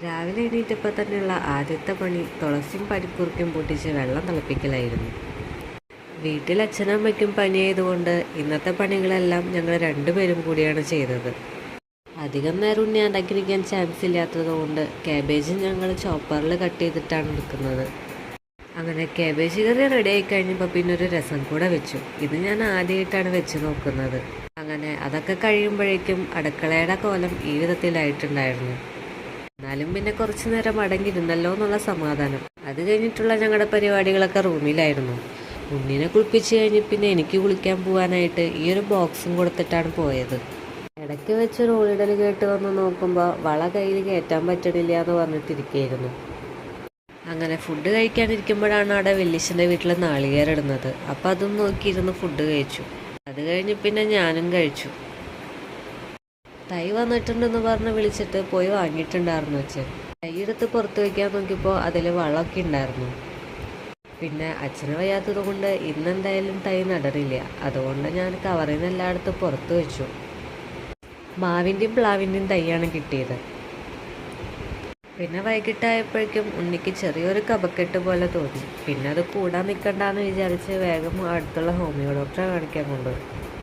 രാവിലെ എണീറ്റപ്പോൾ തന്നെയുള്ള ആദ്യത്തെ പണി തുളസിയും പനിക്കൂർക്കയും പൊട്ടിച്ച് വെള്ളം തിളപ്പിക്കലായിരുന്നു. വീട്ടിൽ അച്ഛനമ്മയ്ക്കും പനിയായതുകൊണ്ട് ഇന്നത്തെ പണികളെല്ലാം ഞങ്ങൾ രണ്ടുപേരും കൂടിയാണ് ചെയ്തത്. അധികം നേരം ഉണ്ണി ഉണ്ടാക്കിയിരിക്കാൻ ചാൻസ് ഇല്ലാത്തത് കൊണ്ട് കാബേജ് ഞങ്ങൾ ചോപ്പറിൽ കട്ട് ചെയ്തിട്ടാണ് എടുക്കുന്നത്. അങ്ങനെ കാബേജ് കറി റെഡി ആയി കഴിഞ്ഞപ്പോൾ പിന്നെ ഒരു രസം കൂടെ വെച്ചു. ഇത് ഞാൻ ആദ്യമായിട്ടാണ് വെച്ച് നോക്കുന്നത്. അങ്ങനെ അതൊക്കെ കഴിയുമ്പോഴേക്കും അടുക്കളയുടെ കോലം ഈ വിധത്തിലായിട്ടുണ്ടായിരുന്നു. എന്നാലും പിന്നെ കുറച്ചു നേരം അടങ്ങിയിരുന്നല്ലോ എന്നുള്ള സമാധാനം. അത് കഴിഞ്ഞിട്ടുള്ള ഞങ്ങളുടെ പരിപാടികളൊക്കെ റൂമിലായിരുന്നു. ഉണ്ണിനെ കുളിപ്പിച്ച് കഴിഞ്ഞ് പിന്നെ എനിക്ക് കുളിക്കാൻ പോകാനായിട്ട് ഈ ഒരു ബോക്സും കൊടുത്തിട്ടാണ് പോയത്. ഇടയ്ക്ക് വെച്ചൊരു ഓളിടൽ കേട്ട് വന്ന് നോക്കുമ്പോൾ വള കയ്യിൽ കയറ്റാൻ പറ്റണില്ല എന്ന് പറഞ്ഞിട്ടിരിക്കുകയായിരുന്നു. അങ്ങനെ ഫുഡ് കഴിക്കാനിരിക്കുമ്പോഴാണ് അവിടെ വല്യച്ഛൻ്റെ വീട്ടിൽ നാളികേരിടുന്നത്. അപ്പം അതും നോക്കിയിരുന്ന് ഫുഡ് കഴിച്ചു. അത് കഴിഞ്ഞ് പിന്നെ ഞാനും കഴിച്ചു. തൈ വന്നിട്ടുണ്ടെന്ന് പറഞ്ഞ് വിളിച്ചിട്ട് പോയി വാങ്ങിയിട്ടുണ്ടായിരുന്നു അച്ഛൻ. തൈ എടുത്ത് പുറത്ത് വയ്ക്കാൻ നോക്കിയപ്പോൾ അതിൽ വളമൊക്കെ ഉണ്ടായിരുന്നു. പിന്നെ അച്ഛന് വയ്യാത്തത് കൊണ്ട് ഇന്നെന്തായാലും തൈ നടറില്ല. അതുകൊണ്ട് ഞാൻ കവറിൽ നിന്ന് എല്ലായിടത്തും പുറത്ത് വെച്ചു. മാവിൻ്റെയും പ്ലാവിൻ്റെയും തൈയാണ് കിട്ടിയത്. പിന്നെ വൈകിട്ടായപ്പോഴേക്കും ഉണ്ണിക്ക് ചെറിയൊരു കഫക്കെട്ട് പോലെ തോന്നി. പിന്നെ അത് കൂടാൻ നിൽക്കണ്ടെന്ന് വിചാരിച്ച് വേഗം അടുത്തുള്ള ഹോമിയോ ഡോക്ടറെ കാണിക്കാൻ കൊണ്ടുപോയി.